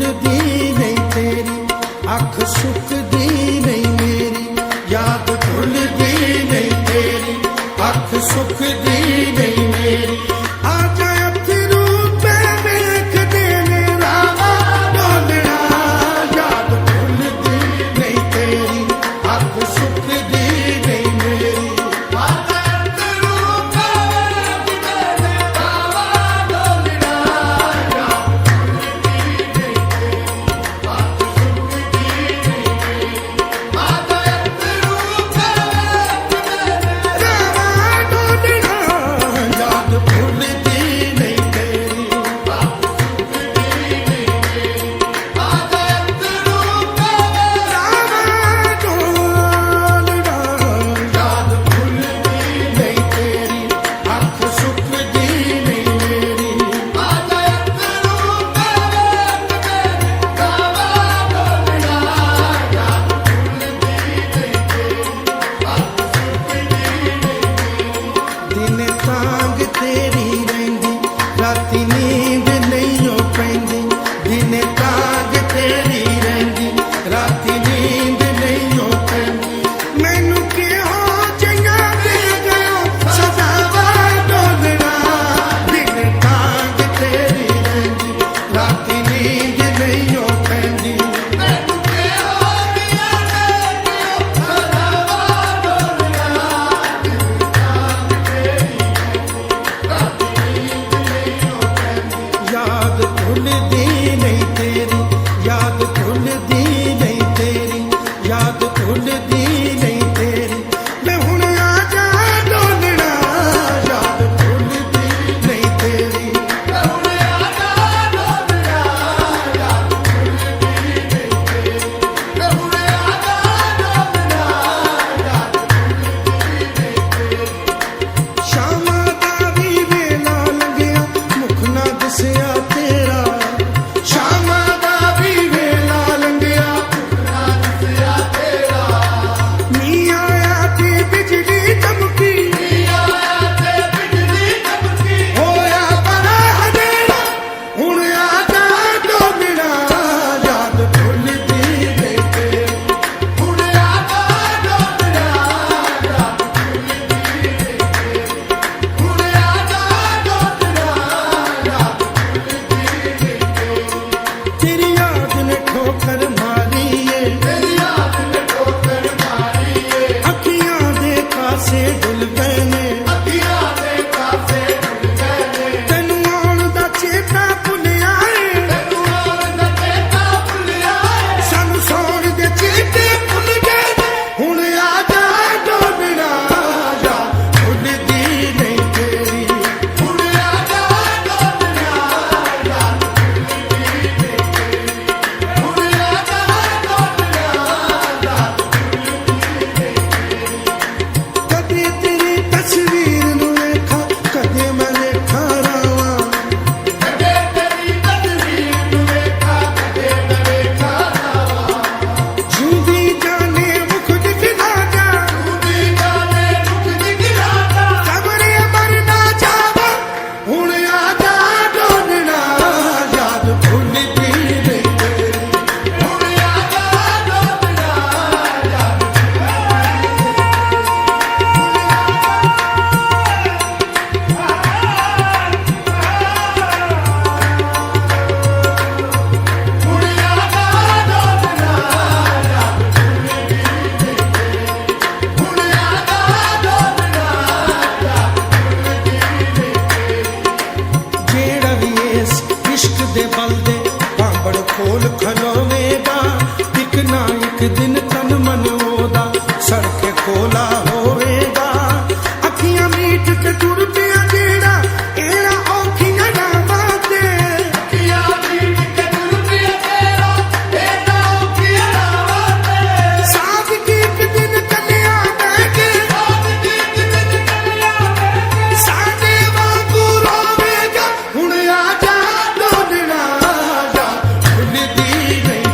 भुलदी नहीं तेरी, अख सुकदी नहीं मेरी, याद भुलदी नहीं तेरी, अख सुकदी नहीं मेरी। आजा अथरू पे वेखदे ने रावा डोलना, याद भुलदी नहीं तेरी, अख सुकदी नहीं मेरी। आजा अथरू पे वेखदे ने रावा डोलना, याद भुलदी नहीं तेरी, अख सुकदी नहीं मेरी। आजा अथरू पे वेखदे ने रावा डोलना, याद भुलदी नहीं तेरी, अख सुकदी नहीं मेरी। आजा अथरू पे रावा डोलना, याद भुलदी नहीं तेरी, अख सुकदी नहीं मेरी। आजा अथरू पे वेखदे ने रावा डोलना, याद भुलदी नहीं तेरी, अख सुकदी नहीं मेरी। दिन तांग तेरी रहिंदी, राती नींद नहीं ओ पैंदी, दिन तांग तेरी रहिंदी, राती नींद नहीं ओ पैंदी। मैनू किहो चंगा दे गयो सदावा डोलना, दिन तांग तेरी रहिंदी, राती नींद नहीं ओ पैंदी। मैनू किहो चंगा दे गयो सदावा डोलना, दिन तांग तेरी रहिंदी, राती नींद नहीं ओ पैंदी। याद भुलदी नहीं तेरी, याद भुलदी नहीं तेरी, याद भुलदी नहीं तेरी। मैं हुण आजा डोलना, याद भुलदी नहीं तेरी। मैं हुण आजा डोलना, याद भुलदी नहीं तेरी। मैं हुण आजा डोलना, याद भुलदी नहीं तेरी। शामां दा वी वेला लंघिया, मुख ना दिसिया तेरा, शामां दा वी वेला लंघिया, मुख ना दिसिया तेरा। मींह आया ते बिजली चमकी, मींह आया ते बिजली चमकी, होया बड़ा हनेरा, हुण आजा डोलना, याद भुलदी नहीं तेरी। हुण आजा डोलना, याद भुलदी नहीं तेरी। हुण आजा डोलना, याद भुलदी नहीं तेरी। तेरी याद ने ठोकर मारी है, तेरी याद ने ठोकर मारी है। अखियां दे पासे डुल गए ने, अखियां दे पासे डुल गए ने। तैनू आउण दा चेता भुलिया है, तैनू आउण दा चेता भुलिया है। सानू सौण दे चेते भुल गए ने। हुण आजा डोलना, याद भुलदी नहीं तेरी। हुण आजा डोलना, याद भुलदी नहीं तेरी। हुण आजा डोलना, याद भुलदी नहीं तेरी। कदे तेरी तस्वीर नू वेखा, कदे मैं वेखा रावा, कदे तेरी तस्वीर नू वेखा, कदे मैं वेखा रावा। जिंदी जाने मुख दिखला जा, जिंदी जाने मुख दिखला जा, कबरे मरना जावा। हुण आजा डोलना, याद भुलदी नहीं तेरी। हुण आजा डोलना, याद हुण आजा डोलना, याद भुलदी नहीं तेरी। हुण आजा डोलना, याद भुलदी नहीं तेरी। जेड़ा भी इस इश्क दे बल दे भांबड़ खोल खलोवेगा, एक ना एक दिन तन मन ओदा सड़के खोला होवेगा। अखियां मीट के तुर पिया जेड़ा, एड़ा औखियां रावां ते। अखियां मीट के तुर पिया जेड़ा, एड़ा औखियां रावां ते। साथ की एक दिन कन्या बैठे, साथ की एक दिन कन्या बैठे, साडे वांगू रोवेगा। हुण आजा डोलना, याद भुलदी नहीं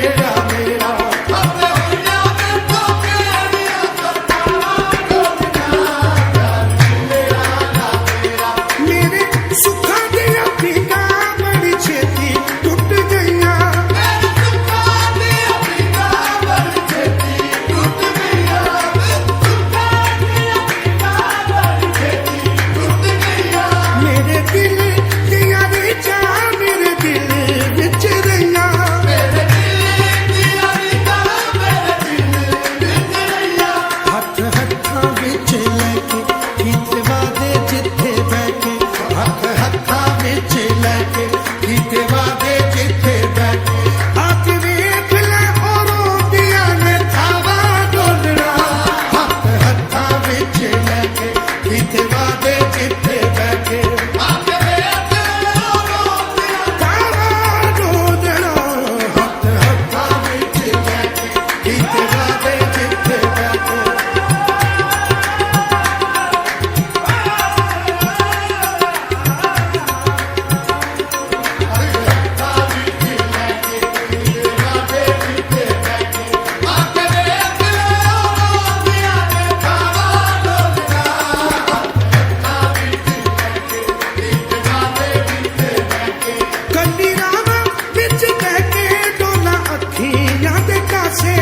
ਤੇਰਾ ਮੇਰਾ ਆਪਣੇ ਹੋਈਆਂ ਦੇ ਧੋਖਿਆਂ ਸਰਕਾਰਾਂ ਡੋਲਣਾ ਪਿਆਰ ਮੇਰਾ ਨਾ ਤੇਰਾ ਮੇਰੇ ਸੁੱਖਾਂ ਦੀਆਂ ਪੀਂਘਾਂ ਬੜੀ ਛੇਤੀ ਟੁੱਟ ਗਈਆਂ ਮੇਰੇ ਸੁੱਖਾਂ ਦੀਆਂ ਪੀਂਘਾਂ ਬੜੀ ਛੇਤੀ ਟੁੱਟ ਗਈਆਂ ਸੁੱਖਾਂ ਦੀਆਂ ਪੀਂਘਾਂ ਬੜੀ ਛੇਤੀ ਟੁੱਟ ਗਈਆਂ ਮੇਰੇ ਦਿਲ ਦੀਆਂ ਰੀਝਾਂ ਮੇਰੇ ਦਿਲ ਵਿੱਚ ਰਹੀਆਂ ਮੇਰੇ ਦਿਲ ਦੀਆਂ ਰੀਤਾਂ ਮੇਰੇ ਦਿਲ ਵਿੱਚ ਰਹੀਆਂ ਹੱਥ ਹੱਥਾਂ ਵਿੱਚ ਲੈ ਕੇ ਕੀਤੇ ਵਾਦੇ ਜਿੱਥੇ ਬਹਿ ਕੇ ਹੱਥ ਹੱਥਾਂ ਵਿੱਚ ਲੈ ਕੇ ਕੀਤੇ ਵਾਦੇ ਜਿੱਥੇ ਬਹਿ ਕੇ ਆ ਕੇ ਵੇਖ ਲੈ ਉਹ ਰੋਂਦੀਆਂ ਨੇ ਥਾਵਾਂ ਡੋਲਣਾ ਹੱਥ ਹੱਥਾਂ ਵਿੱਚ ਲੈ ਕੇ ਕੀਤੇ ਵਾਦੇ ਜਿੱਥੇ ਬਹਿ ਕੇ ਆਕੇ ਵੇਖ ਰੋਂਦੀਆਂ ਥਾਵਾਂ ਡੋਲਣਾ ਹੱਥ ਹੱਥਾਂ ਵਿੱਚ ਲੈ ਕੇ ਕੀਤੇ ਵਾਦੇ ਜਿੱਥੇ ਬਹਿ ਕੇ ਕੰਨੀ ਰਾਵਾਂ ਵਿੱਚ ਬਹਿ ਕੇ ਡੋਲਾ ਅੱਖੀਆਂ ਦੇ ਕਾਸੇ